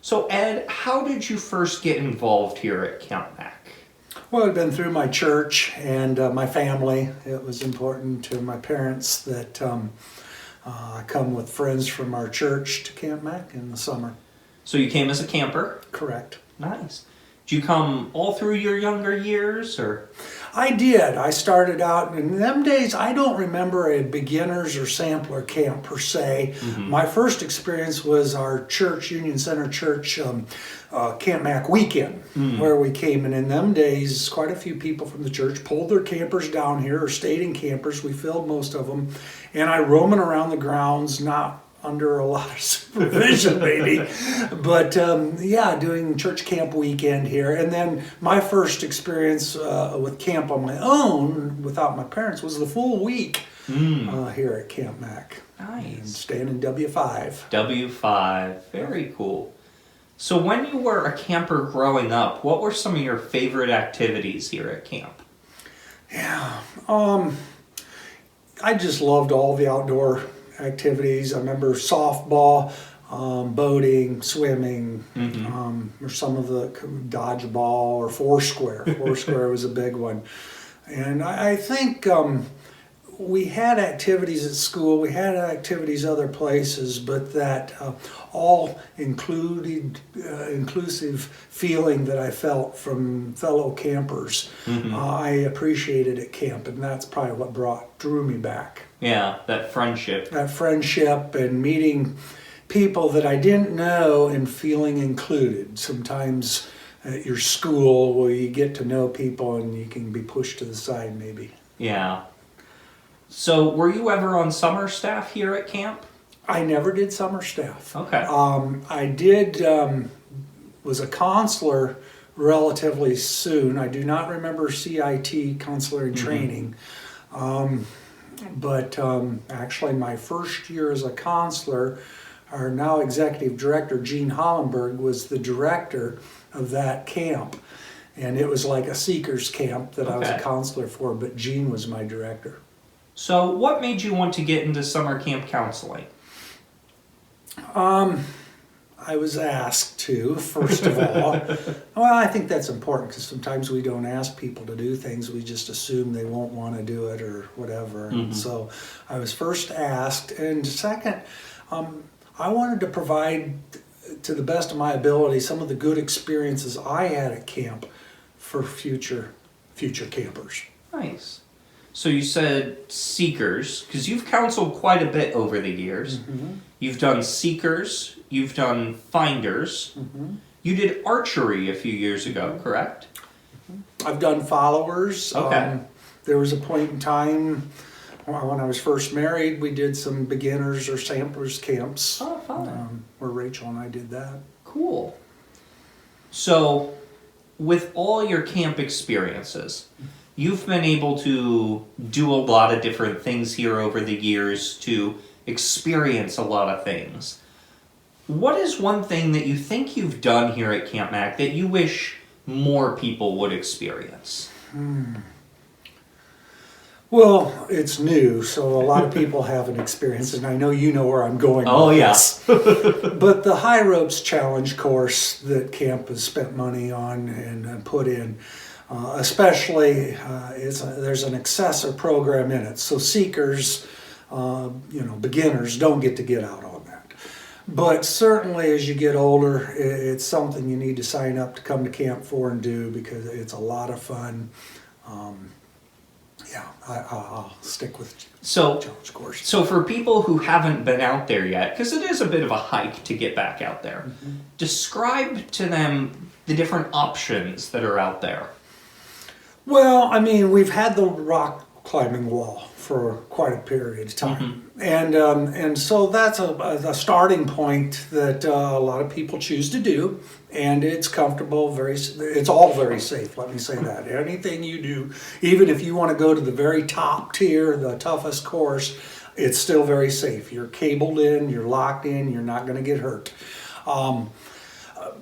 So Ed, how did you first get involved here at Camp Mac? Well, it'd been through my church and my family. It was important to my parents that I come with friends from our church to Camp Mac in the summer. So you came as a camper? Correct. Nice. Did you come all through your younger years, or? I did. I started out, in them days, I don't remember a beginners or sampler camp per se. My first experience was our church, Union Center Church, Camp Mac weekend, where we came. And in them days, quite a few people from the church pulled their campers down here or stayed in campers. We filled most of them. And I roaming around the grounds, not under a lot of supervision maybe, but yeah, doing church camp weekend here. And then my first experience with camp on my own, without my parents, was the full week here at Camp Mac. Nice. And staying in W5. W5, very cool. So when you were a camper growing up, what were some of your favorite activities here at camp? Yeah, I just loved all the outdoor activities. I remember softball, boating, swimming, or some of the dodgeball or foursquare. Foursquare was a big one. And I think we had activities at school, we had activities other places, but that all inclusive feeling that I felt from fellow campers, I appreciated at camp, and that's probably what drew me back. Yeah, that friendship. That friendship and meeting people that I didn't know and feeling included. Sometimes at your school where you get to know people and you can be pushed to the side maybe. Yeah. So were you ever on summer staff here at camp? I never did summer staff. Okay. I did, was a counselor relatively soon. I do not remember CIT, counselor in training. But actually my first year as a counselor, our now executive director, Gene Hollenberg, was the director of that camp. And it was like a seekers camp that I was a counselor for, but Gene was my director. So what made you want to get into summer camp counseling? I was asked to, first of all. Well, I think that's important because sometimes we don't ask people to do things. We just assume they won't want to do it or whatever. And so I was first asked. And second, I wanted to provide, to the best of my ability, some of the good experiences I had at camp for future campers. Nice. So you said seekers, because you've counseled quite a bit over the years. You've done seekers, you've done finders. You did archery a few years ago, correct? I've done followers. Okay. There was a point in time when I was first married, we did some beginners or samplers camps. Oh, fun. Where Rachel and I did that. Cool. So, with all your camp experiences, you've been able to do a lot of different things here over the years to experience a lot of things. What is one thing that you think you've done here at Camp Mac that you wish more people would experience? Well, it's new, so a lot of people haven't experienced it, and I know you know where I'm going Oh, with yes. this. But the High Ropes Challenge course that camp has spent money on and put in, especially there's an accessor program in it. So seekers, beginners don't get out on that. But certainly as you get older, it's something you need to sign up to come to camp for and do because it's a lot of fun. I'll stick with challenge course. So for people who haven't been out there yet, because it is a bit of a hike to get back out there, describe to them the different options that are out there. Well, I mean, we've had the rock climbing wall for quite a period of time. And so that's a starting point that a lot of people choose to do, and it's comfortable, it's all very safe, let me say that. Anything you do, even if you want to go to the very top tier, the toughest course, it's still very safe. You're cabled in, you're locked in, you're not going to get hurt.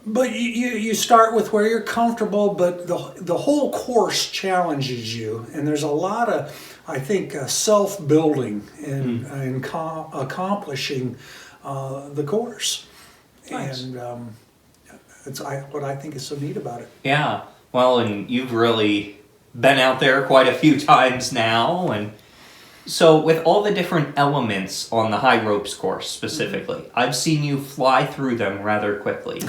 But you start with where you're comfortable, but the whole course challenges you, and there's a lot of, I think, self-building in accomplishing the course. Nice. And It's what I think is so neat about it. Yeah. Well, and you've really been out there quite a few times now, and so with all the different elements on the high ropes course specifically, I've seen you fly through them rather quickly.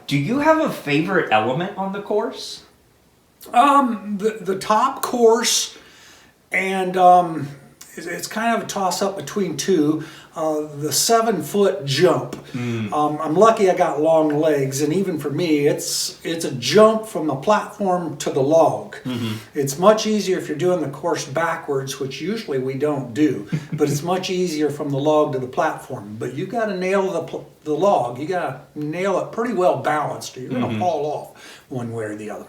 Do you have a favorite element on the course? The top course, and it's kind of a toss up between two. The 7-foot jump. I'm lucky I got long legs, and even for me, it's a jump from the platform to the log. It's much easier if you're doing the course backwards, which usually we don't do, but it's much easier from the log to the platform. But you got to nail the log. You got to nail it pretty well balanced, or you're going to fall off one way or the other.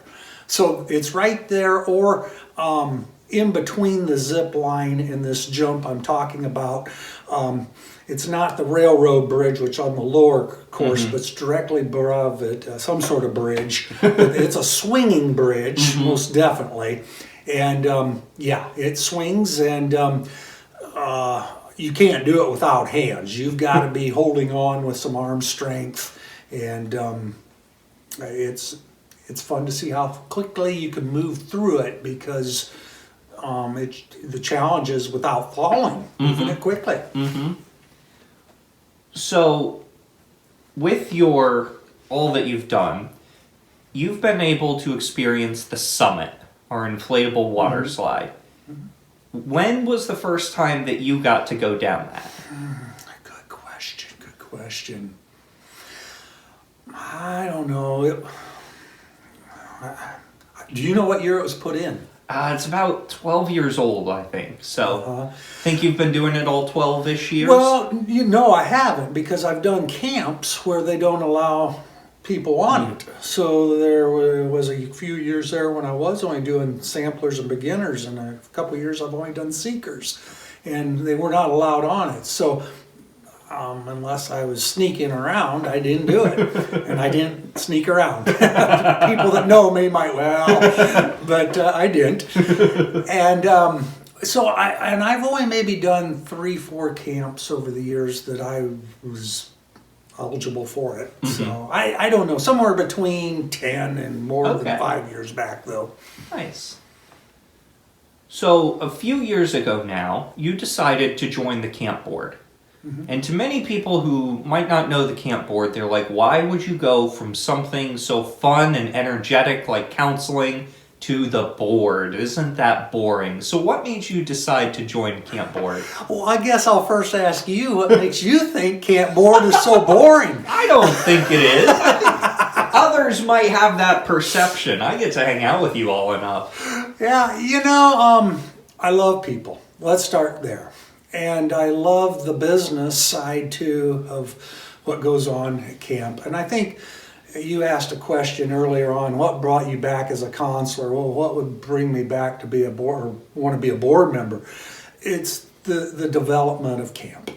So it's right there, or in between the zip line and this jump I'm talking about. It's not the railroad bridge, which on the lower course, but it's directly above it, some sort of bridge. It's a swinging bridge, most definitely. And yeah, it swings, and you can't do it without hands. You've got to be holding on with some arm strength, and it's fun to see how quickly you can move through it, because the challenge is without falling, moving it quickly. So, with all that you've done, you've been able to experience the summit, or inflatable water slide. When was the first time that you got to go down that? Good question. I don't know. Do you know what year it was put in? It's about 12 years old, I think. So, think you've been doing it all 12-ish years? Well, I haven't, because I've done camps where they don't allow people on it. So there was a few years there when I was only doing samplers and beginners, and a couple of years I've only done seekers, and they were not allowed on it. So unless I was sneaking around, I didn't do it. And I didn't sneak around. People that know me might, but I didn't. And so I've only maybe done 3-4 camps over the years that I was eligible for it. So I don't know, somewhere between 10 and more than 5 years back, though. Nice. So a few years ago now, you decided to join the camp board. And to many people who might not know the camp board, they're like, why would you go from something so fun and energetic like counseling to the board? Isn't that boring? So what made you decide to join camp board? Well, I guess I'll first ask you, what makes you think camp board is so boring? I don't think it is. I think others might have that perception. I get to hang out with you all enough. Yeah, I love people. Let's start there. And I love the business side, too, of what goes on at camp. And I think you asked a question earlier on, what brought you back as a counselor? Well, what would bring me back to be a board, or want to be a board member? It's the development of camp.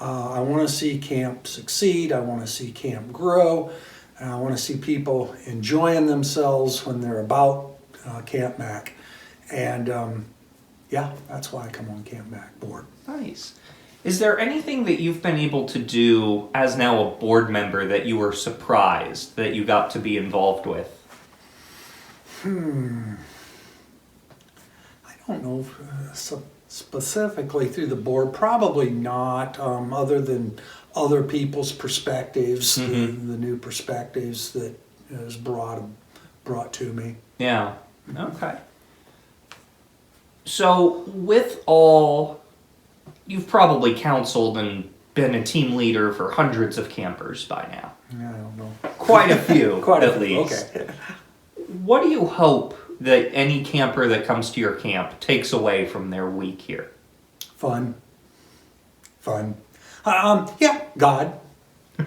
I want to see camp succeed. I want to see camp grow. And I want to see people enjoying themselves when they're about Camp Mac. And yeah, that's why I come on Camp Mac board. Nice. Is there anything that you've been able to do as now a board member that you were surprised that you got to be involved with? I don't know specifically through the board. Probably not, other than other people's perspectives, the new perspectives that is brought to me. Yeah. Okay. So, with all, you've probably counseled and been a team leader for hundreds of campers by now. I don't know. Quite a few, Quite at a few. least. Okay. What do you hope that any camper that comes to your camp takes away from their week here? Fun. Yeah, God.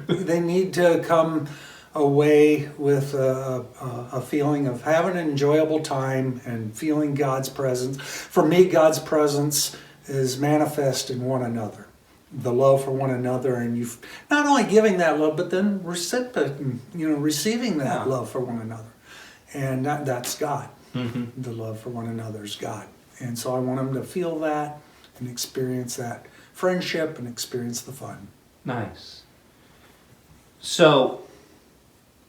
They need to come away with a feeling of having an enjoyable time and feeling God's presence. For me, God's presence is manifest in one another. The love for one another, and you not only giving that love, but then reciprocating, receiving that love for one another. And that's God. The love for one another is God. And so I want them to feel that and experience that friendship and experience the fun. Nice. So,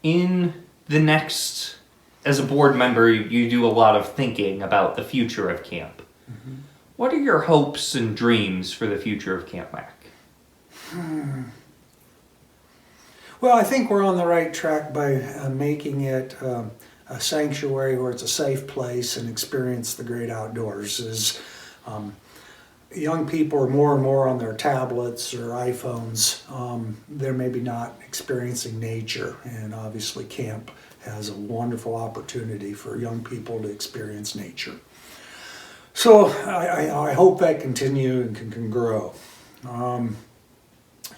in the next, as a board member, you do a lot of thinking about the future of camp. Mm-hmm. What are your hopes and dreams for the future of Camp Mac? Well, I think we're on the right track by making it a sanctuary where it's a safe place and experience the great outdoors. Young people are more and more on their tablets or iPhones. They're maybe not experiencing nature, and obviously camp has a wonderful opportunity for young people to experience nature. So I hope that continue and can grow.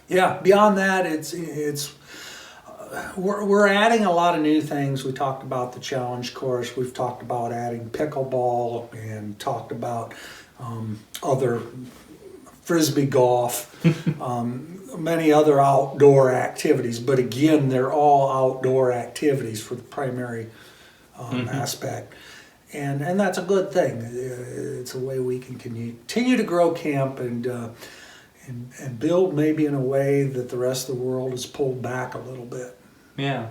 Beyond that, we're adding a lot of new things. We talked about the challenge course. We've talked about adding pickleball and talked about other frisbee golf, many other outdoor activities. But again, they're all outdoor activities for the primary aspect. And that's a good thing. It's a way we can continue to grow camp and build maybe in a way that the rest of the world is pulled back a little bit. Yeah.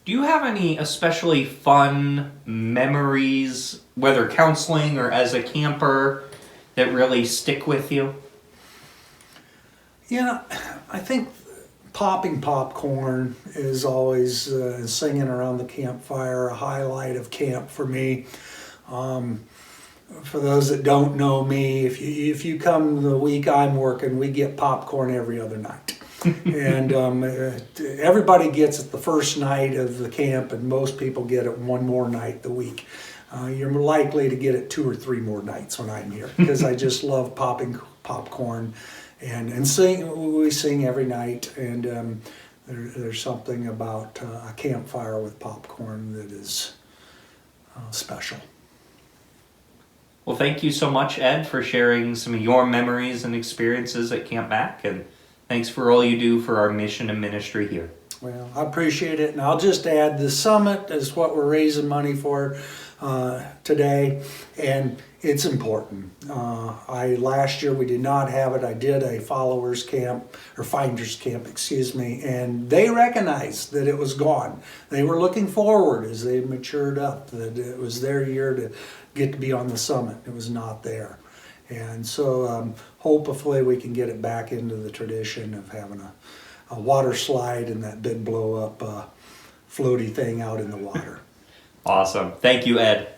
Do you have any especially fun memories, whether counseling or as a camper, that really stick with you? Yeah, I think popping popcorn is always singing around the campfire, a highlight of camp for me. For those that don't know me, if you come the week I'm working, we get popcorn every other night. And everybody gets it the first night of the camp, and most people get it one more night the week. You're likely to get it 2 or 3 more nights when I'm here, because I just love popping popcorn and sing. We sing every night, and there's something about a campfire with popcorn that is special. Well, thank you so much, Ed, for sharing some of your memories and experiences at Camp Mac, and thanks for all you do for our mission and ministry here. Well, I appreciate it, and I'll just add the summit is what we're raising money for today, and it's important. Last year we did not have it. I did a followers camp, or finders camp, and they recognized that it was gone. They were looking forward as they matured up, that it was their year to get to be on the summit. It was not there. And so hopefully we can get it back into the tradition of having a water slide and that big blow up floaty thing out in the water. Awesome. Thank you, Ed.